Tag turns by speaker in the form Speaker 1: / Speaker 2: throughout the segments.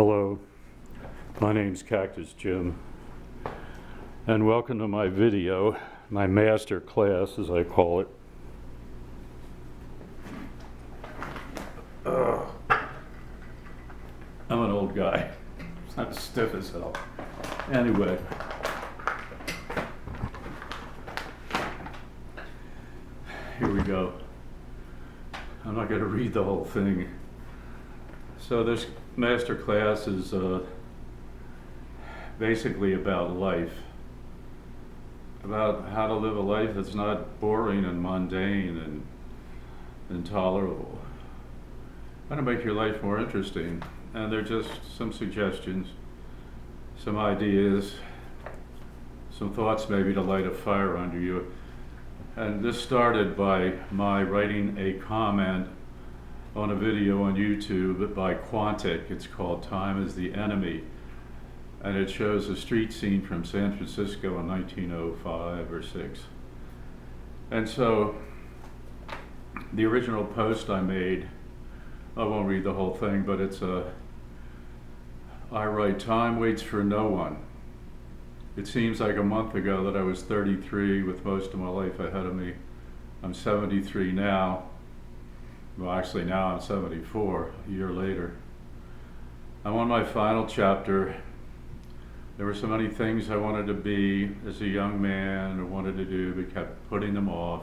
Speaker 1: Hello, my name's Cactus Jim, and welcome to my video, my master class as I call it. I'm an old guy, I'm stiff as hell. Anyway, here we go. I'm not going to read the whole thing. So this master class is basically about life, about how to live a life that's not boring and mundane and intolerable. How to make your life more interesting. And they're just some suggestions, some ideas, some thoughts maybe to light a fire under you. And this started by my writing a comment on a video on YouTube by Quantic. It's called Time is the Enemy, and it shows a street scene from San Francisco in 1905 or 6. And so the original post I made, I won't read the whole thing, but it's I write, time waits for no one. It seems like a month ago that I was 33 with most of my life ahead of me. I'm 73 now. Well, actually now I'm 74, a year later. I'm on my final chapter. There were so many things I wanted to be as a young man or wanted to do, but kept putting them off.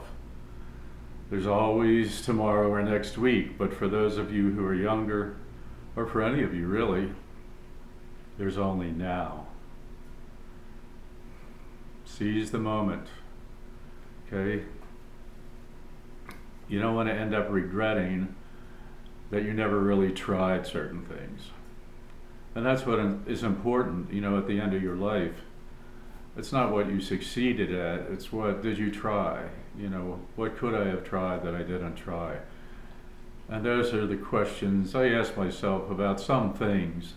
Speaker 1: There's always tomorrow or next week, but for those of you who are younger, or for any of you really, there's only now. Seize the moment, okay? You don't want to end up regretting that you never really tried certain things. And that's what is important, at the end of your life. It's not what you succeeded at, it's what did you try? What could I have tried that I didn't try? And those are the questions I ask myself about some things.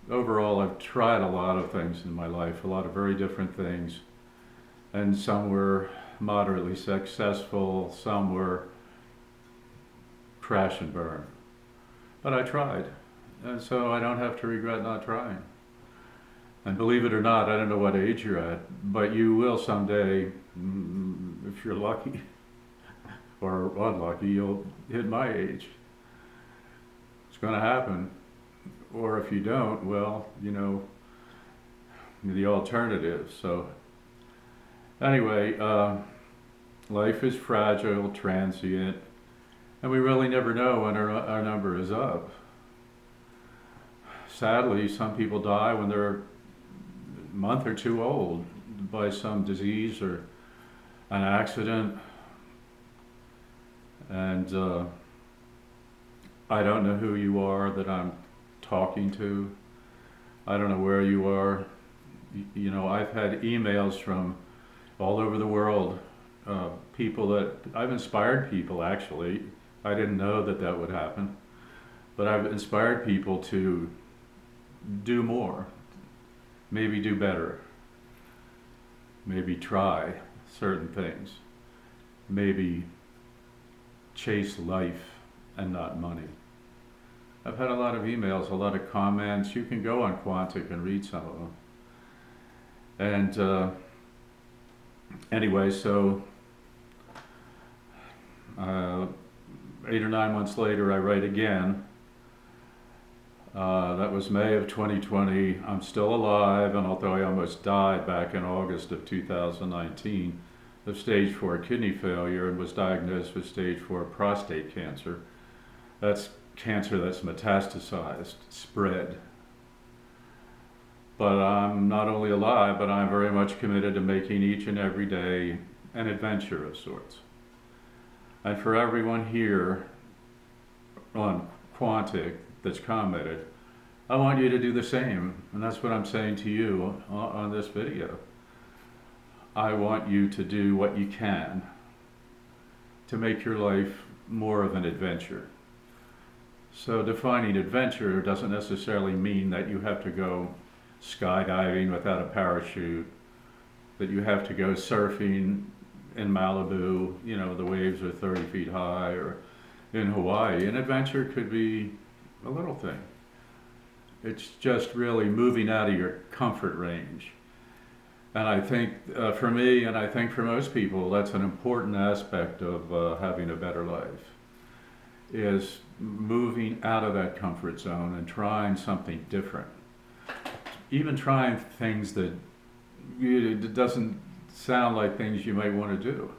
Speaker 1: Overall, I've tried a lot of things in my life, a lot of very different things. And some were moderately successful, some were crash and burn. But I tried, and so I don't have to regret not trying. And believe it or not, I don't know what age you're at, but you will someday, if you're lucky or unlucky, you'll hit my age. It's going to happen. Or if you don't, well, the alternative. So anyway, life is fragile, transient, and we really never know when our number is up. Sadly, some people die when they're a month or two old by some disease or an accident. And I don't know who you are that I'm talking to. I don't know where you are. I've had emails from all over the world, people that I've inspired people actually. I didn't know that would happen, but I've inspired people to do more, maybe do better, maybe try certain things, maybe chase life and not money. I've had a lot of emails, a lot of comments. You can go on Quantic and read some of them. And anyway, so 8 or 9 months later, I write again. That was May of 2020. I'm still alive, and although I almost died back in August of 2019 of stage 4 kidney failure and was diagnosed with stage 4 prostate cancer. That's cancer that's metastasized, spread. But I'm not only alive, but I'm very much committed to making each and every day an adventure of sorts. And for everyone here on Quantic that's commented, I want you to do the same. And that's what I'm saying to you on this video. I want you to do what you can to make your life more of an adventure. So defining adventure doesn't necessarily mean that you have to go skydiving without a parachute, that you have to go surfing in Malibu, the waves are 30 feet high, or in Hawaii. An adventure could be a little thing. It's just really moving out of your comfort range. And I think for me, and I think for most people, that's an important aspect of having a better life, is moving out of that comfort zone and trying something different. Even trying things that it doesn't sound like things you might want to do.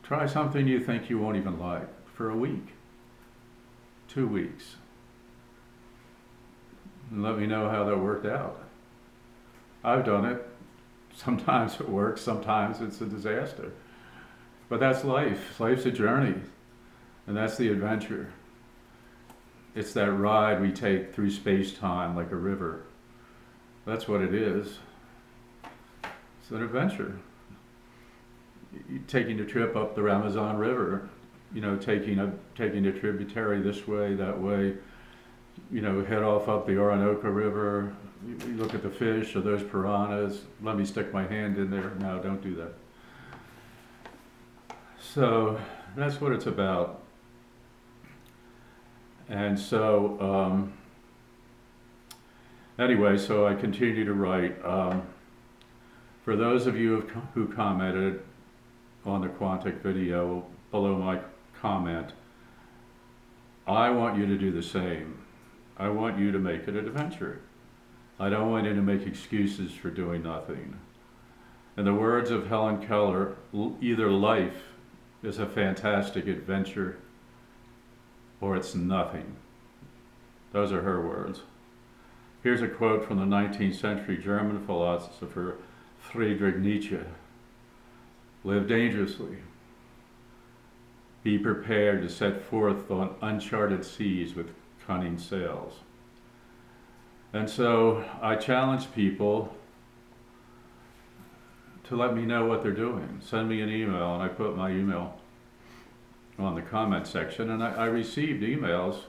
Speaker 1: Try something you think you won't even like for a week, 2 weeks. And let me know how that worked out. I've done it. Sometimes it works, sometimes it's a disaster. But that's life. Life's a journey. And that's the adventure. It's that ride we take through space-time like a river. That's what it is. It's an adventure. You're taking a trip up the Amazon River, taking a tributary this way, that way, head off up the Orinoco River, you look at the fish, or those piranhas, let me stick my hand in there. No, don't do that. So that's what it's about. And so, anyway, so I continue to write. For those of you who commented on the Quantic video below my comment, I want you to do the same. I want you to make it an adventure. I don't want you to make excuses for doing nothing. In the words of Helen Keller, either life is a fantastic adventure or it's nothing. Those are her words. Here's a quote from the 19th century German philosopher Friedrich Nietzsche. Live dangerously. Be prepared to set forth on uncharted seas with cunning sails. And so I challenge people to let me know what they're doing. Send me an email, and I put my email on the comment section, and I received emails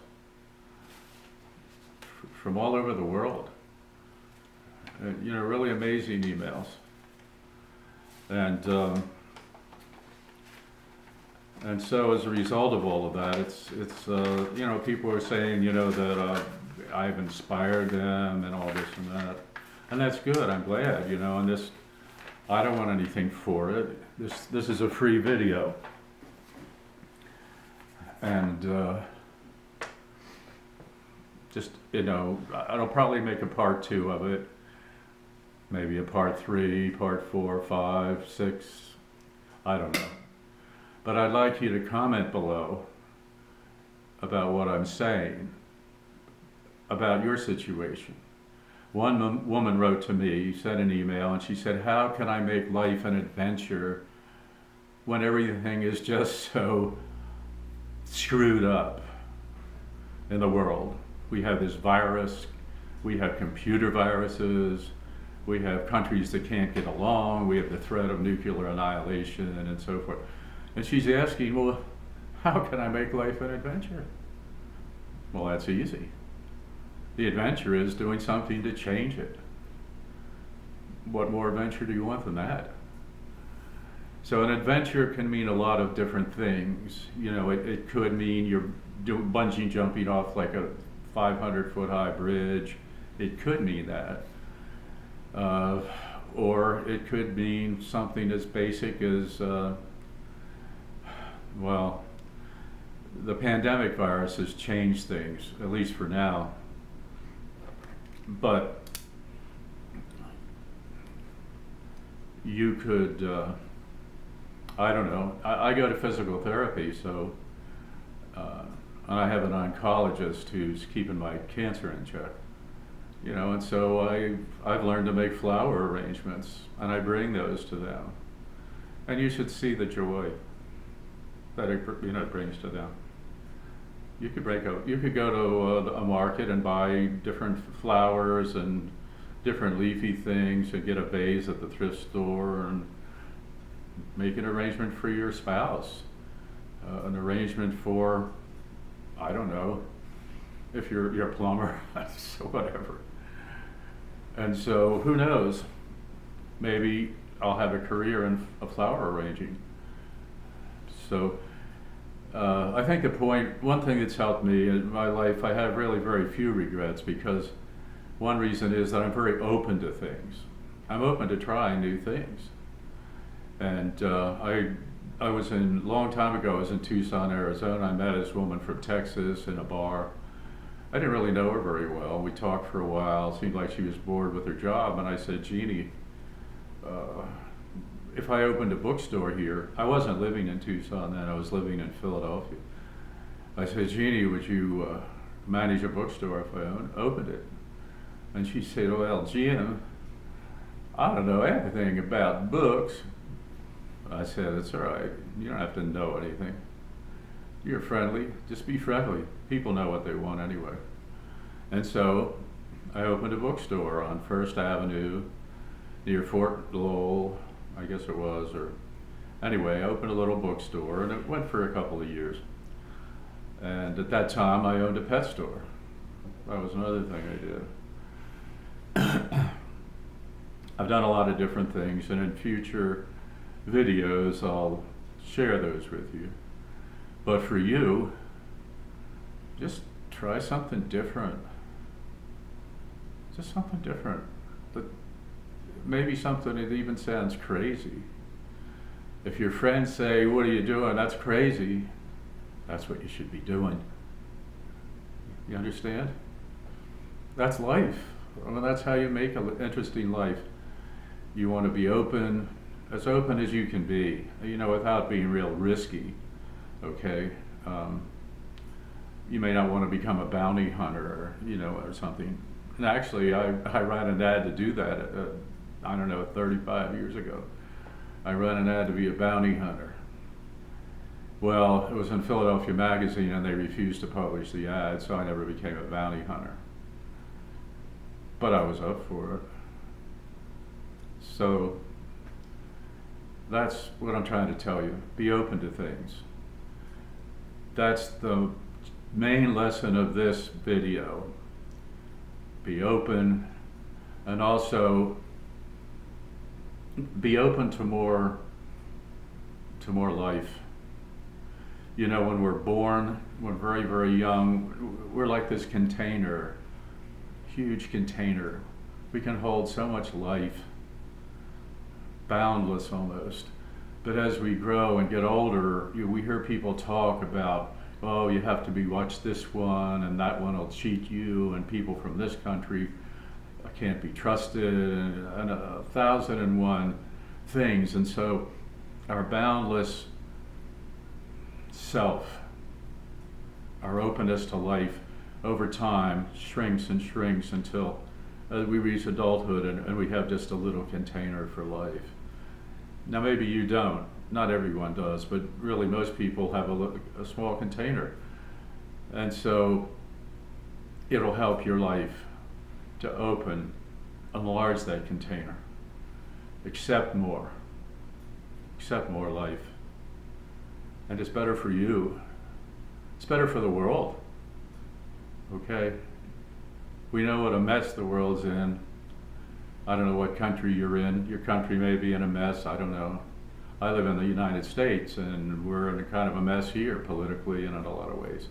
Speaker 1: from all over the world. Really amazing emails. And so as a result of all of that, it's people are saying, that I've inspired them and all this and that. And that's good, I'm glad, and this, I don't want anything for it. This is a free video. And I'll probably make a part 2 of it. Maybe a part 3, part 4, 5, 6, I don't know. But I'd like you to comment below about what I'm saying, about your situation. One woman wrote to me, sent an email, and she said, how can I make life an adventure when everything is just so screwed up in the world? We have this virus, we have computer viruses, we have countries that can't get along, we have the threat of nuclear annihilation and so forth. And she's asking, well, how can I make life an adventure? Well, that's easy. The adventure is doing something to change it. What more adventure do you want than that? So an adventure can mean a lot of different things. It could mean you're doing bungee jumping off like a 500-foot high bridge. It could mean that. Or it could mean something as basic as, the pandemic virus has changed things, at least for now. But you could, I don't know, I go to physical therapy, so, and I have an oncologist who's keeping my cancer in check. And so I've learned to make flower arrangements, and I bring those to them. And you should see the joy that it brings to them. You could go to a market and buy different flowers and different leafy things and get a vase at the thrift store and make an arrangement for your spouse, an arrangement for, I don't know, if you're a plumber, so whatever. And so who knows, maybe I'll have a career in flower arranging. So I think one thing that's helped me in my life, I have really very few regrets, because one reason is that I'm very open to things. I'm open to trying new things. And I was long time ago, I was in Tucson, Arizona. I met this woman from Texas in a bar. I didn't really know her very well. We talked for a while. It seemed like she was bored with her job. And I said, Jeannie, if I opened a bookstore here, I wasn't living in Tucson then, I was living in Philadelphia. I said, Jeannie, would you manage a bookstore if I opened it? And she said, well, Jim, I don't know anything about books. I said, it's all right. You don't have to know anything. You're friendly. Just be friendly. People know what they want anyway. And so I opened a bookstore on First Avenue near Fort Lowell, I guess it was. Or anyway, I opened a little bookstore, and it went for a couple of years. And at that time, I owned a pet store. That was another thing I did. I've done a lot of different things, and in future videos, I'll share those with you. But for you, just try something different. Just something different. Maybe something that even sounds crazy. If your friends say, what are you doing? That's crazy. That's what you should be doing. You understand? That's life. I mean, that's how you make an interesting life. You want to be open as you can be, without being real risky, okay? You may not want to become a bounty hunter, or something. And actually, I ran an ad to do that, 35 years ago. I ran an ad to be a bounty hunter. Well, it was in Philadelphia Magazine, and they refused to publish the ad, so I never became a bounty hunter. But I was up for it. So that's what I'm trying to tell you. Be open to things. That's the main lesson of this video. Be open, and also be open to more life. When we're born, we're very, very young, we're like this container, huge container. We can hold so much life, boundless almost. But as we grow and get older, we hear people talk about, oh, you have to watch this one, and that one will cheat you, and people from this country can't be trusted, and 1,001 things. And so our boundless self, our openness to life, over time shrinks and shrinks until we reach adulthood, and we have just a little container for life. Now maybe you don't, not everyone does, but really most people have a small container. And so it'll help your life to enlarge that container. Accept more life. And it's better for you. It's better for the world. Okay? We know what a mess the world's in. I don't know what country you're in. Your country may be in a mess. I don't know. I live in the United States, and we're in a kind of a mess here politically and in a lot of ways.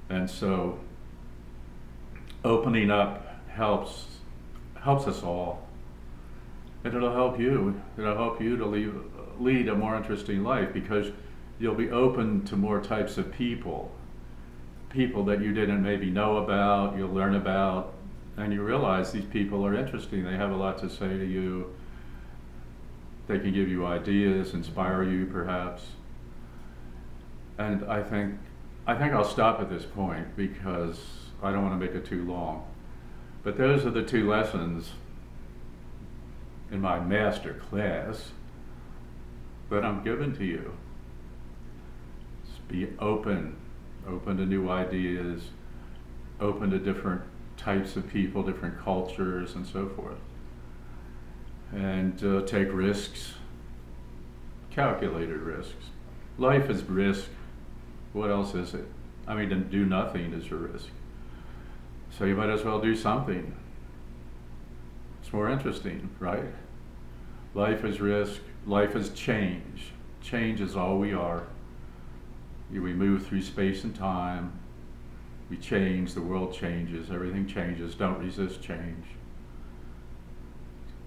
Speaker 1: And so opening up helps us all. And it'll help you. It'll help you to lead a more interesting life, because you'll be open to more types of people that you didn't maybe know about, you'll learn about, and you realize these people are interesting. They have a lot to say to you. They can give you ideas, inspire you perhaps. And I think I'll stop at this point, because I don't want to make it too long. But those are the two lessons in my master class that I'm giving to you. Just be open to new ideas, open to different types of people, different cultures, and so forth. And take risks, calculated risks. Life is risk. What else is it? I mean, to do nothing is a risk. So you might as well do something. It's more interesting, right? Life is risk. Life is change. Change is all we are. We move through space and time. We change, the world changes, everything changes. Don't resist change.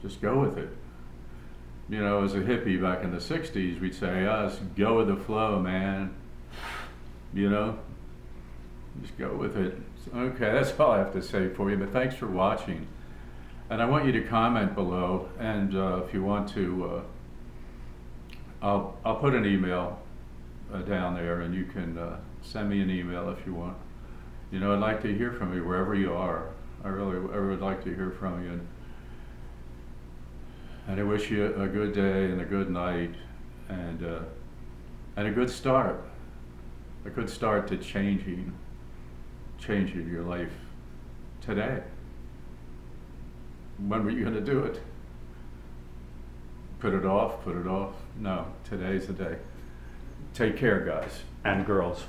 Speaker 1: Just go with it. You know, as a hippie back in the 60s, we'd say, just go with the flow, man. You know, just go with it. Okay, that's all I have to say for you, but thanks for watching. And I want you to comment below, and if you want to, I'll put an email down there, and you can send me an email if you want. You know, I'd like to hear from you wherever you are. I would like to hear from you. And I wish you a good day and a good night, and a good start. A good start to changing your life today. When were you going to do it? Put it off? No, today's the day. Take care, guys.
Speaker 2: And girls.